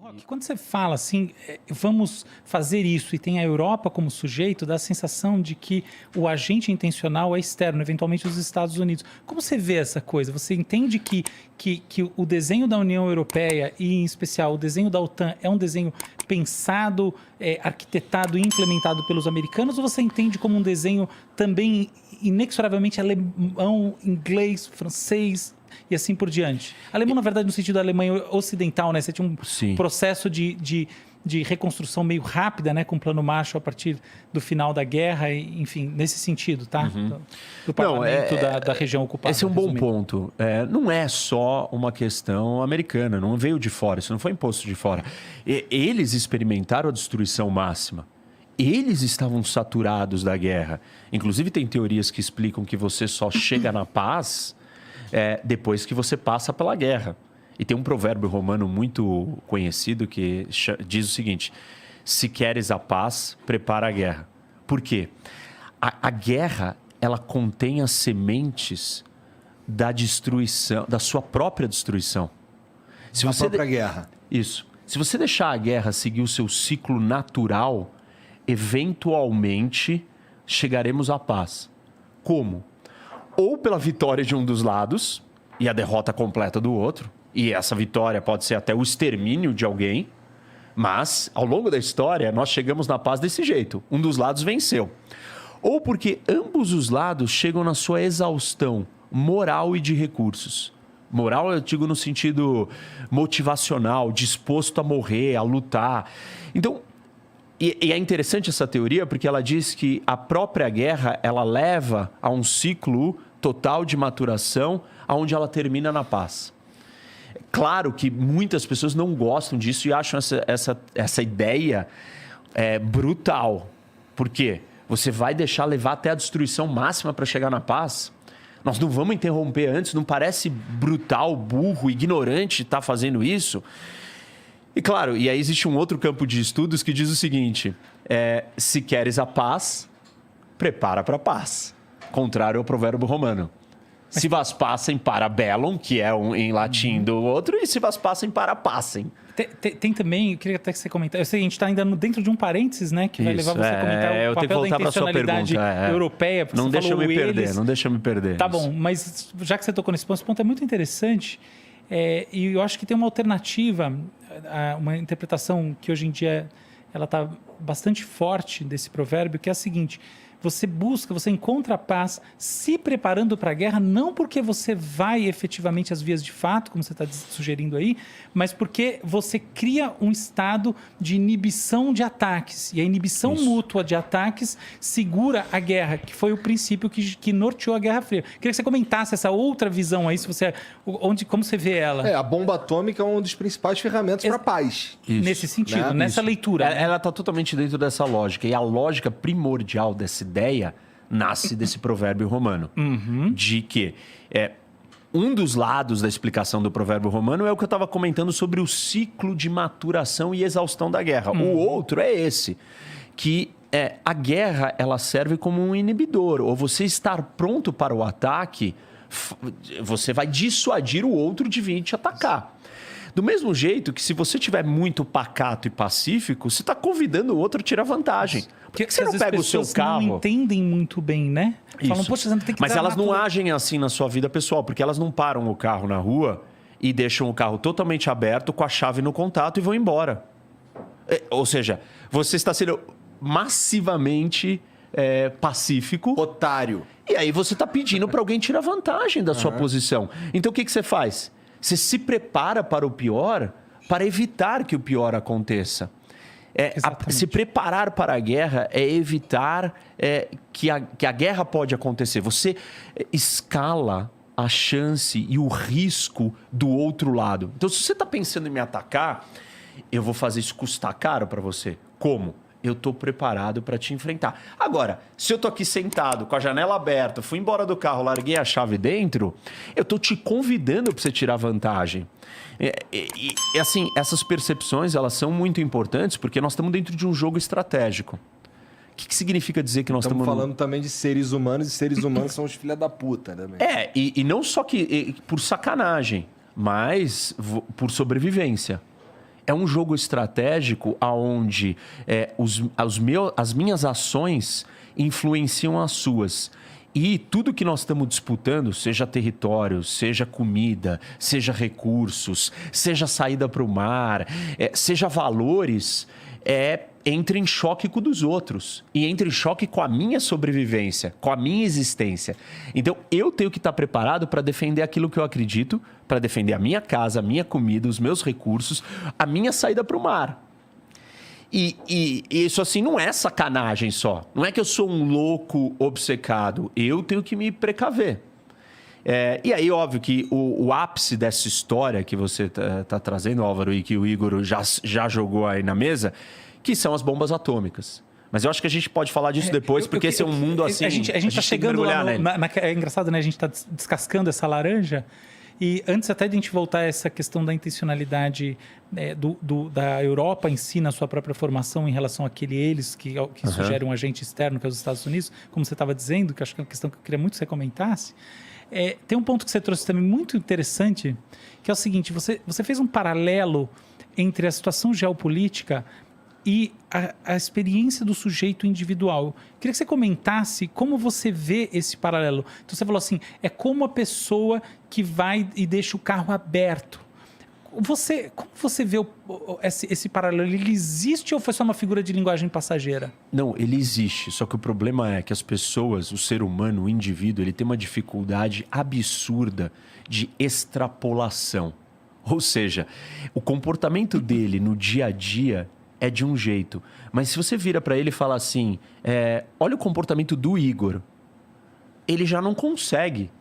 Roque, quando você fala assim, vamos fazer isso e tem a Europa como sujeito, dá a sensação de que o agente intencional é externo, eventualmente os Estados Unidos. Como você vê essa coisa? Você entende que o desenho da União Europeia e, em especial, o desenho da OTAN é um desenho pensado, arquitetado e implementado pelos americanos? Ou você entende como um desenho também inexoravelmente alemão, inglês, francês e assim por diante? Alemão, na verdade, no sentido da Alemanha ocidental, né? Você tinha um processo de reconstrução meio rápida, né? Com o Plano Marshall a partir do final da guerra, enfim, nesse sentido, tá? Do parlamento da região ocupada. Esse é um bom ponto. Não é só uma questão americana, não veio de fora, isso não foi imposto de fora. Eles experimentaram a destruição máxima. Eles estavam saturados da guerra. Inclusive, tem teorias que explicam que você só chega na paz depois que você passa pela guerra. E tem um provérbio romano muito conhecido que diz o seguinte: se queres a paz, prepara a guerra. Por quê? A guerra, ela contém as sementes da destruição, da sua própria destruição. A própria guerra. Isso. Se você deixar a guerra seguir o seu ciclo natural, eventualmente chegaremos à paz. Como? Ou pela vitória de um dos lados e a derrota completa do outro. E essa vitória pode ser até o extermínio de alguém. Mas, ao longo da história, nós chegamos na paz desse jeito. Um dos lados venceu. Ou porque ambos os lados chegam na sua exaustão moral e de recursos. Moral, eu digo no sentido motivacional, disposto a morrer, a lutar. Então, e é interessante essa teoria porque ela diz que a própria guerra, ela leva a um ciclo total de maturação, onde ela termina na paz. Claro que muitas pessoas não gostam disso e acham essa ideia brutal. Por quê? Você vai deixar levar até a destruição máxima para chegar na paz? Nós não vamos interromper antes? Não parece brutal, burro, ignorante estar fazendo isso? E claro, e aí existe um outro campo de estudos que diz o seguinte: se queres a paz, prepara para a paz. Contrário ao provérbio romano. Se vas passem para bellum, que é em latim do outro, e se vas passem para passem. Tem também, eu queria até que você comentasse, eu sei, a gente está ainda dentro de um parênteses, né? Que vai levar você a comentar o papel da intencionalidade europeia. Não deixa eu me perder, não deixa eu me perder. Tá bom, mas já que você tocou nesse ponto, esse ponto é muito interessante. E eu acho que tem uma alternativa, uma interpretação que hoje em dia ela está bastante forte desse provérbio, que é a seguinte: você encontra a paz se preparando para a guerra, não porque você vai efetivamente às vias de fato, como você está sugerindo aí, mas porque você cria um estado de inibição de ataques. E a inibição mútua de ataques segura a guerra, que foi o princípio que norteou a Guerra Fria. Queria que você comentasse essa outra visão aí, como você vê ela. A bomba atômica é uma das principais ferramentas para a paz. Nesse sentido, nessa leitura. Ela está totalmente dentro dessa lógica. E a lógica primordial dessa ideia nasce desse provérbio romano. De que um dos lados da explicação do provérbio romano é o que eu estava comentando sobre o ciclo de maturação e exaustão da guerra. O outro é esse, que a guerra ela serve como um inibidor. Ou você estar pronto para o ataque, você vai dissuadir o outro de vir te atacar. Do mesmo jeito que se você tiver muito pacato e pacífico, você está convidando o outro a tirar vantagem. Por que você não pega o seu carro? Não entendem muito bem, né? Falam, poxa, você não tem que. Mas elas não agem assim na sua vida pessoal, porque elas não param o carro na rua e deixam o carro totalmente aberto com a chave no contato e vão embora. Ou seja, você está sendo massivamente pacífico. Otário. E aí você está pedindo para alguém tirar vantagem da sua posição. Então o que você faz? Você se prepara para o pior para evitar que o pior aconteça. Se preparar para a guerra é evitar que a guerra pode acontecer. Você escala a chance e o risco do outro lado. Então, se você está pensando em me atacar, eu vou fazer isso custar caro para você. Como? Eu estou preparado para te enfrentar. Agora, se eu estou aqui sentado, com a janela aberta, fui embora do carro, larguei a chave dentro, eu estou te convidando para você tirar vantagem. E assim, essas percepções, elas são muito importantes porque nós estamos dentro de um jogo estratégico. O que significa dizer que nós estamos falando também de seres humanos, e seres humanos são os filha da puta também. E não só que por sacanagem, mas por sobrevivência. É um jogo estratégico onde as minhas ações influenciam as suas. E tudo que nós estamos disputando, seja território, seja comida, seja recursos, seja saída para o mar, seja valores, entra em choque com o dos outros. E entra em choque com a minha sobrevivência, com a minha existência. Então, eu tenho que estar preparado para defender aquilo que eu acredito, para defender a minha casa, a minha comida, os meus recursos, a minha saída para o mar. E isso assim não é sacanagem só. Não é que eu sou um louco obcecado. Eu tenho que me precaver. E aí, óbvio que o ápice dessa história que você tá trazendo, Álvaro, e que o Igor já jogou aí na mesa, que são as bombas atômicas. Mas eu acho que a gente pode falar disso depois, porque esse é um mundo assim... A gente tá chegando lá é engraçado, né? A gente tá descascando essa laranja. E antes até de a gente voltar a essa questão da intencionalidade da Europa em si, na sua própria formação em relação àquele eles que sugerem um agente externo, que é os Estados Unidos, como você estava dizendo, que acho que é uma questão que eu queria muito que você comentasse. Tem um ponto que você trouxe também muito interessante, que é o seguinte, você fez um paralelo entre a situação geopolítica e a experiência do sujeito individual. Queria que você comentasse como você vê esse paralelo. Então, você falou assim, é como a pessoa que vai e deixa o carro aberto. Como você vê esse paralelo? Ele existe ou foi só uma figura de linguagem passageira? Não, ele existe. Só que o problema é que as pessoas, o ser humano, o indivíduo, ele tem uma dificuldade absurda de extrapolação. Ou seja, o comportamento dele no dia a dia é de um jeito. Mas se você vira para ele e fala assim, olha o comportamento do Igor, ele já não consegue.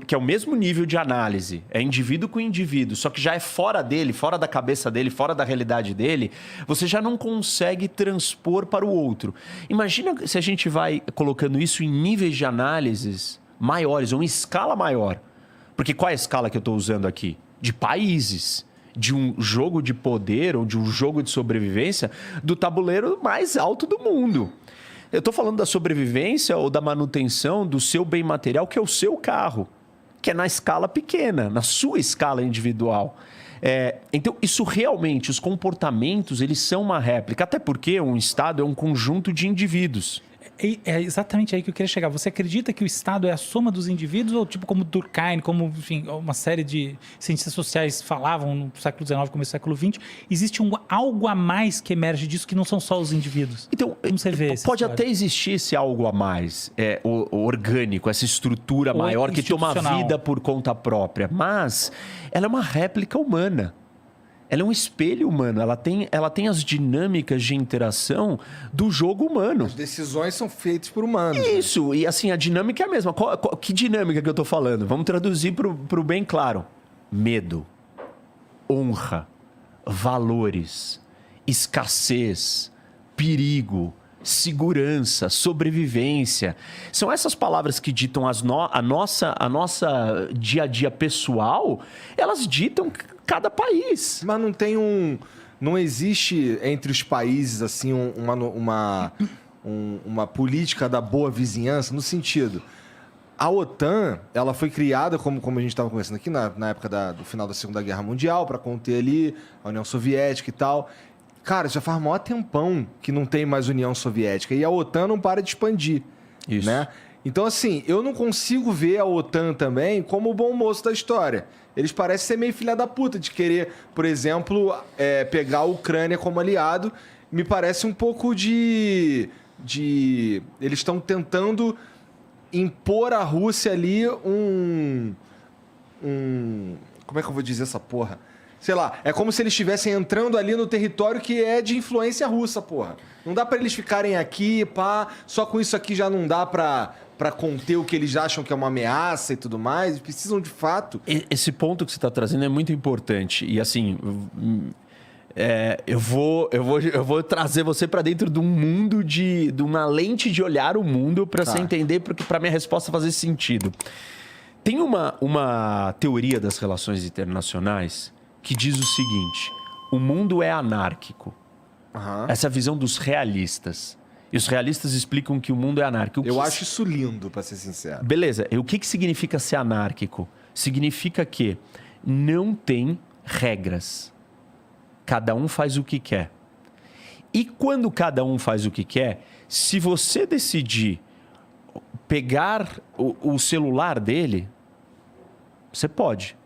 Que é o mesmo nível de análise. É indivíduo com indivíduo, só que já é fora dele, fora da cabeça dele, fora da realidade dele, você já não consegue transpor para o outro. Imagina se a gente vai colocando isso em níveis de análises maiores, ou em escala maior. Porque qual é a escala que eu estou usando aqui? De países. De um jogo de poder ou de um jogo de sobrevivência do tabuleiro mais alto do mundo. Eu estou falando da sobrevivência ou da manutenção do seu bem material, que é o seu carro, que é na escala pequena, na sua escala individual. Então, isso realmente, os comportamentos, eles são uma réplica, até porque um Estado é um conjunto de indivíduos. É exatamente aí que eu queria chegar. Você acredita que o Estado é a soma dos indivíduos ou tipo como Durkheim, como enfim, uma série de cientistas sociais falavam no século XIX, começo do século XX, existe algo a mais que emerge disso que não são só os indivíduos? Então, como você vê pode até existir esse algo a mais, o orgânico, essa estrutura maior que toma vida por conta própria, mas ela é uma réplica humana. Ela é um espelho humano, ela tem as dinâmicas de interação do jogo humano. As decisões são feitas por humanos. Isso, né? E assim, a dinâmica é a mesma. Que dinâmica que eu estou falando? Vamos traduzir para o bem claro. Medo, honra, valores, escassez, perigo, segurança, sobrevivência. São essas palavras que ditam a nossa dia a dia pessoal, elas ditam cada país. Mas não existe entre os países assim uma política da boa vizinhança, no sentido, a OTAN, ela foi criada, como a gente estava conversando aqui, na época do final da Segunda Guerra Mundial, para conter ali a União Soviética e tal. Cara, já faz maior tempão que não tem mais União Soviética e a OTAN não para de expandir. Isso. Né? Então, assim, eu não consigo ver a OTAN também como o bom moço da história. Eles parecem ser meio filha da puta de querer, por exemplo, pegar a Ucrânia como aliado. Me parece um pouco de... Eles estão tentando impor à Rússia ali como é que eu vou dizer essa porra? Sei lá, é como se eles estivessem entrando ali no território que é de influência russa, porra. Não dá pra eles ficarem aqui, pá, só com isso aqui já não dá pra conter o que eles acham que é uma ameaça e tudo mais. Eles precisam de fato. Esse ponto que você está trazendo é muito importante. E assim, eu vou trazer você para dentro de um mundo de uma lente de olhar o mundo para você entender, porque para minha resposta fazer sentido. Tem uma teoria das relações internacionais que diz o seguinte: o mundo é anárquico. Essa é a visão dos realistas. E os realistas explicam que o mundo é anárquico. Eu acho isso lindo, para ser sincero. Beleza. E o que significa ser anárquico? Significa que não tem regras. cada um faz o que quer. E quando cada um faz o que quer, se você decidir pegar o celular dele, você pode.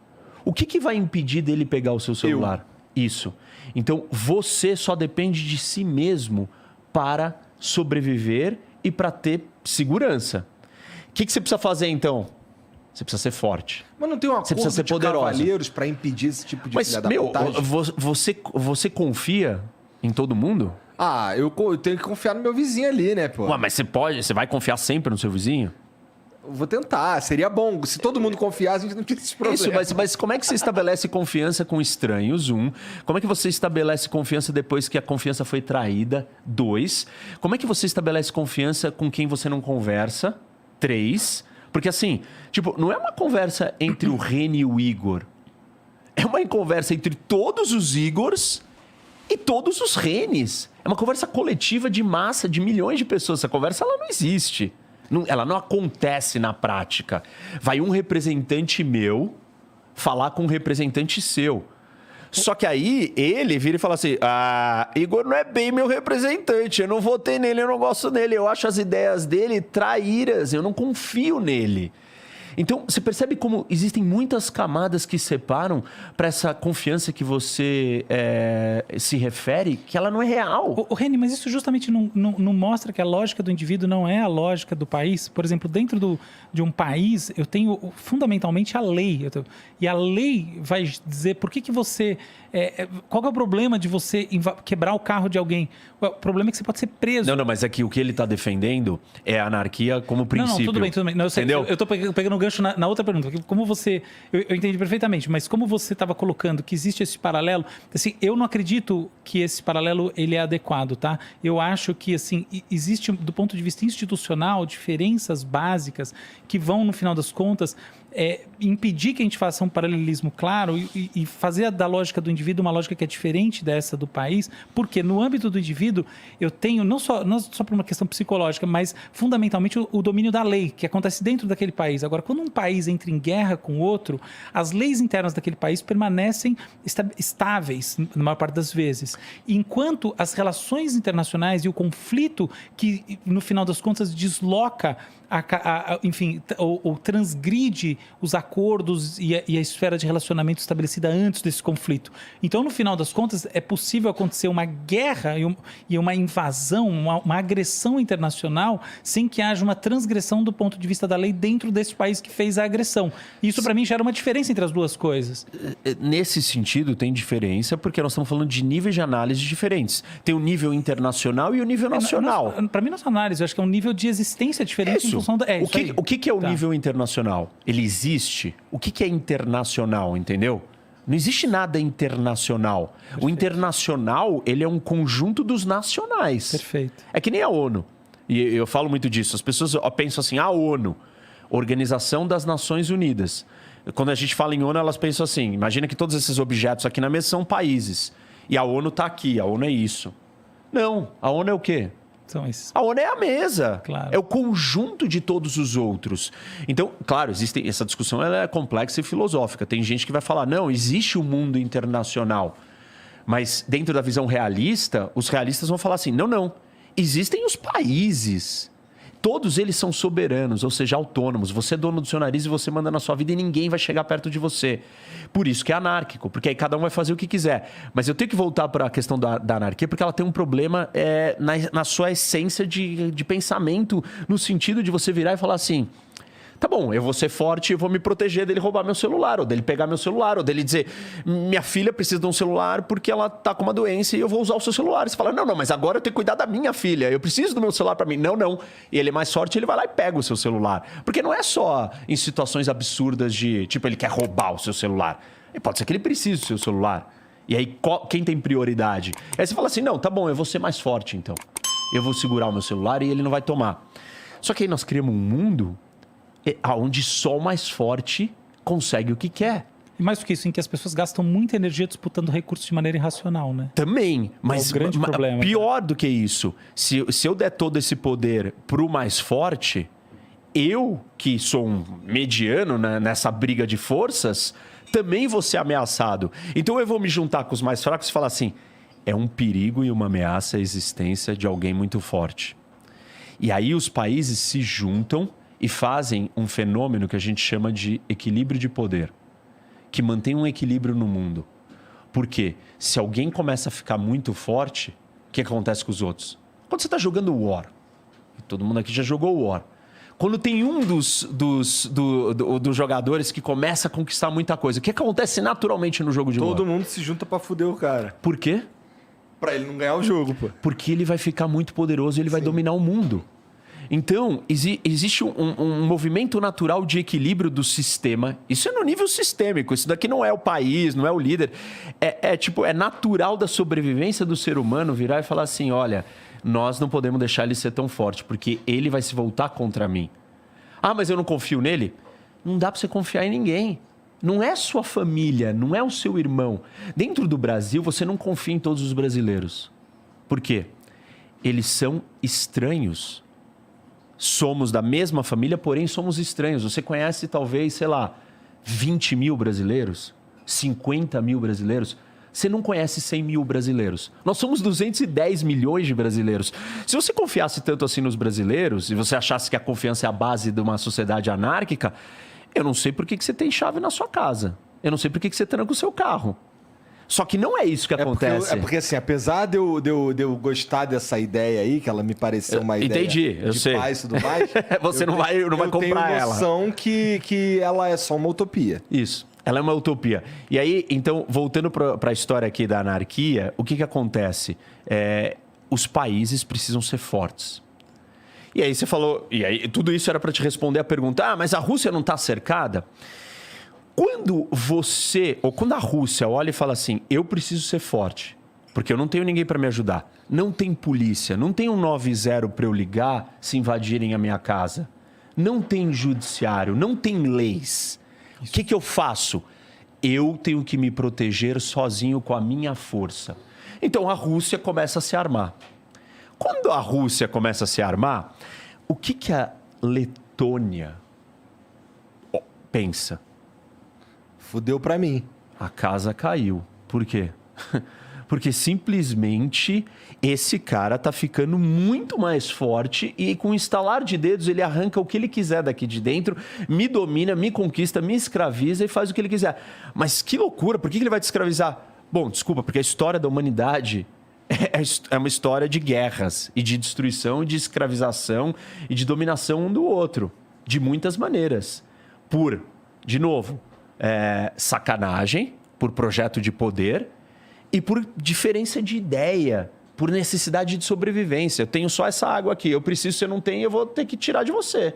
O que vai impedir dele pegar o seu celular? Isso. Então, você só depende de si mesmo para sobreviver e para ter segurança. O que você precisa fazer, então? Você precisa ser forte. Mas não tem um acordo precisa ser de poderosa. cavalheiros para impedir esse tipo de Mas, filha da meu, putagem? você confia em todo mundo? Ah, eu tenho que confiar no meu vizinho ali, né, pô? Ué, mas você vai confiar sempre no seu vizinho? Eu vou tentar, seria bom. Se todo mundo confiasse, a gente não tinha esse problema. Isso, mas como é que você estabelece confiança com estranhos? 1. Como é que você estabelece confiança depois que a confiança foi traída? 2. Como é que você estabelece confiança com quem você não conversa? 3. Porque assim, tipo, não é uma conversa entre o Reni e o Igor. É uma conversa entre todos os Igors e todos os Renes. É uma conversa coletiva de massa, de milhões de pessoas. Essa conversa, ela não existe. Ela não acontece na prática. Vai um representante meu falar com um representante seu. Só que aí ele vira e fala assim: Igor não é bem meu representante, eu não votei nele, eu não gosto dele, eu acho as ideias dele traíras, eu não confio nele. Então, você percebe como existem muitas camadas que separam para essa confiança que você se refere, que ela não é real. Reni, mas isso justamente não mostra que a lógica do indivíduo não é a lógica do país? Por exemplo, dentro de um país, eu tenho fundamentalmente a lei. E a lei vai dizer por que você... qual é o problema de você quebrar o carro de alguém? O problema é que você pode ser preso. Não, mas é que o que ele está defendendo é a anarquia como princípio. Não, tudo bem. Não, entendeu? Eu estou pegando um gancho na outra pergunta. Como você... Eu entendi perfeitamente, mas como você estava colocando que existe esse paralelo, assim, eu não acredito que esse paralelo ele é adequado, tá? Eu acho que, assim, existe, do ponto de vista institucional, diferenças básicas que vão, no final das contas, impedir que a gente faça um paralelismo claro e fazer da lógica do indivíduo uma lógica que é diferente dessa do país, porque no âmbito do indivíduo eu tenho, não só por uma questão psicológica, mas fundamentalmente o domínio da lei, que acontece dentro daquele país. Agora, quando um país entra em guerra com outro, as leis internas daquele país permanecem estáveis, na maior parte das vezes, enquanto as relações internacionais e o conflito que, no final das contas, desloca enfim, ou transgride os acordos e a esfera de relacionamento estabelecida antes desse conflito. Então, no final das contas, é possível acontecer uma guerra e uma invasão, uma agressão internacional sem que haja uma transgressão do ponto de vista da lei dentro desse país que fez a agressão. Isso, para mim, gera uma diferença entre as duas coisas. Nesse sentido, tem diferença, porque nós estamos falando de níveis de análise diferentes. Tem o nível internacional e o nível nacional. Para mim, nossa análise, eu acho que é um nível de existência diferente em função da... O que é o nível internacional? Ele existe? O que é internacional, entendeu? Não existe nada internacional. Perfeito. O internacional, ele é um conjunto dos nacionais. Perfeito. É que nem a ONU. E eu falo muito disso. As pessoas pensam assim, a ONU, Organização das Nações Unidas. Quando a gente fala em ONU, elas pensam assim, imagina que todos esses objetos aqui na mesa são países. E a ONU está aqui, a ONU é isso. Não, a ONU é o quê? Isso. A ONU é a mesa, claro. É o conjunto de todos os outros. Então, claro, essa discussão ela é complexa e filosófica. Tem gente que vai falar, não, existe o mundo internacional. Mas dentro da visão realista, os realistas vão falar assim, não, existem os países. Todos eles são soberanos, ou seja, autônomos. Você é dono do seu nariz e você manda na sua vida e ninguém vai chegar perto de você. Por isso que é anárquico, porque aí cada um vai fazer o que quiser. Mas eu tenho que voltar para a questão da anarquia, porque ela tem um problema na sua essência de pensamento, no sentido de você virar e falar assim... Tá bom, eu vou ser forte e vou me proteger dele roubar meu celular, ou dele pegar meu celular, ou dele dizer, minha filha precisa de um celular porque ela tá com uma doença e eu vou usar o seu celular. Você fala, não, mas agora eu tenho que cuidar da minha filha, eu preciso do meu celular para mim. Não. E ele é mais forte, ele vai lá e pega o seu celular. Porque não é só em situações absurdas de, tipo, ele quer roubar o seu celular. E pode ser que ele precise do seu celular. E aí, quem tem prioridade? Aí você fala assim, não, tá bom, eu vou ser mais forte então. Eu vou segurar o meu celular e ele não vai tomar. Só que aí nós criamos um mundo... onde só o mais forte consegue o que quer. E mais do que isso, em que as pessoas gastam muita energia disputando recursos de maneira irracional, né? Também, mas é o grande problema. Pior do que isso, se eu der todo esse poder pro mais forte, eu, que sou um mediano nessa briga de forças, também vou ser ameaçado. Então eu vou me juntar com os mais fracos e falar assim, é um perigo e uma ameaça a existência de alguém muito forte. E aí os países se juntam e fazem um fenômeno que a gente chama de equilíbrio de poder, que mantém um equilíbrio no mundo. Porque se alguém começa a ficar muito forte, o que acontece com os outros? Quando você está jogando War, e todo mundo aqui já jogou War, quando tem um dos jogadores que começa a conquistar muita coisa, o que acontece naturalmente no jogo de War? Todo mundo se junta pra fuder o cara. Por quê? Pra ele não ganhar o jogo, pô. Porque ele vai ficar muito poderoso e ele vai dominar o mundo. Então, existe um movimento natural de equilíbrio do sistema. Isso é no nível sistêmico. Isso daqui não é o país, não é o líder. É natural da sobrevivência do ser humano virar e falar assim, olha, nós não podemos deixar ele ser tão forte, porque ele vai se voltar contra mim. Ah, mas eu não confio nele? Não dá para você confiar em ninguém. Não é sua família, não é o seu irmão. Dentro do Brasil, você não confia em todos os brasileiros. Por quê? Eles são estranhos. Somos da mesma família, porém somos estranhos. Você conhece talvez, 20 mil brasileiros? 50 mil brasileiros? Você não conhece 100 mil brasileiros. Nós somos 210 milhões de brasileiros. Se você confiasse tanto assim nos brasileiros, e você achasse que a confiança é a base de uma sociedade anárquica, eu não sei por que você tem chave na sua casa. Eu não sei por que você tranca o seu carro. Só que não é isso que acontece. Porque assim, apesar de eu gostar dessa ideia aí, que ela me pareceu uma ideia eu de sei. paz e tudo mais... Você não vai comprar ela. Eu tenho noção que ela é só uma utopia. Isso. Ela é uma utopia. E aí, então, voltando para a história aqui da anarquia, o que acontece? Os países precisam ser fortes. E aí você falou... E aí tudo isso era para te responder a pergunta, mas a Rússia não está cercada? Quando a Rússia olha e fala assim, eu preciso ser forte, porque eu não tenho ninguém para me ajudar, não tem polícia, não tem um 90 para eu ligar se invadirem a minha casa, não tem judiciário, não tem leis... O que eu faço? Eu tenho que me proteger sozinho com a minha força. Então a Rússia começa a se armar. Quando a Rússia começa a se armar, o que a Letônia pensa? Fudeu pra mim. A casa caiu. Por quê? Porque simplesmente esse cara tá ficando muito mais forte e com um estalar de dedos ele arranca o que ele quiser daqui de dentro, me domina, me conquista, me escraviza e faz o que ele quiser. Mas que loucura, por que ele vai te escravizar? Bom, desculpa, porque a história da humanidade é uma história de guerras e de destruição, e de escravização e de dominação um do outro, de muitas maneiras. Por, de novo, sacanagem, por projeto de poder e por diferença de ideia, por necessidade de sobrevivência. Eu tenho só essa água aqui, eu preciso, você não tem, eu vou ter que tirar de você.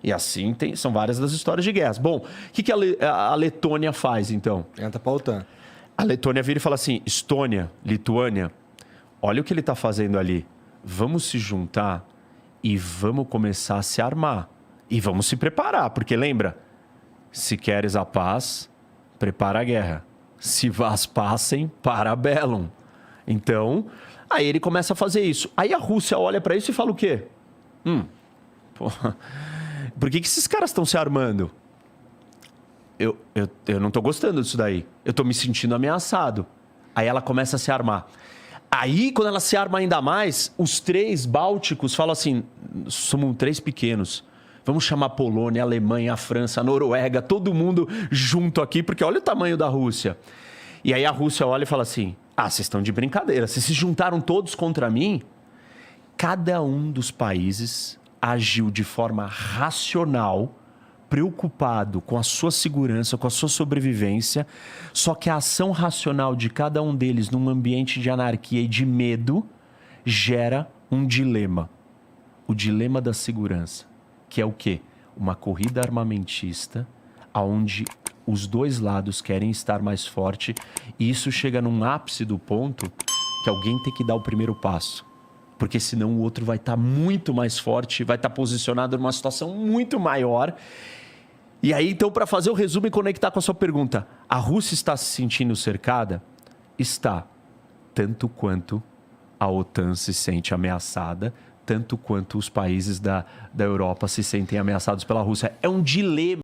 E assim são várias das histórias de guerras. Bom, o que a Letônia faz, então? Entra pra OTAN. A Letônia vira e fala assim, Estônia, Lituânia, olha o que ele está fazendo ali. Vamos se juntar e vamos começar a se armar. E vamos se preparar, porque lembra, se queres a paz, prepara a guerra. Se vas passem, para bellum. Então, aí ele começa a fazer isso. Aí a Rússia olha para isso e fala o quê? Por que esses caras estão se armando? Eu não estou gostando disso daí. Eu estou me sentindo ameaçado. Aí ela começa a se armar. Aí, quando ela se arma ainda mais, os 3 bálticos falam assim, somos 3 pequenos. Vamos chamar a Polônia, a Alemanha, a França, a Noruega, todo mundo junto aqui, porque olha o tamanho da Rússia. E aí a Rússia olha e fala assim, vocês estão de brincadeira, vocês se juntaram todos contra mim? Cada um dos países agiu de forma racional, preocupado com a sua segurança, com a sua sobrevivência, só que a ação racional de cada um deles num ambiente de anarquia e de medo gera um dilema. O dilema da segurança. Que é o quê? Uma corrida armamentista, onde os 2 lados querem estar mais forte, e isso chega num ápice do ponto que alguém tem que dar o primeiro passo. Porque senão o outro vai estar muito mais forte, vai estar posicionado numa situação muito maior. E aí, então, para fazer o resumo e conectar com a sua pergunta, a Rússia está se sentindo cercada? Está. Tanto quanto a OTAN se sente ameaçada, tanto quanto os países da Europa se sentem ameaçados pela Rússia. É um dilema.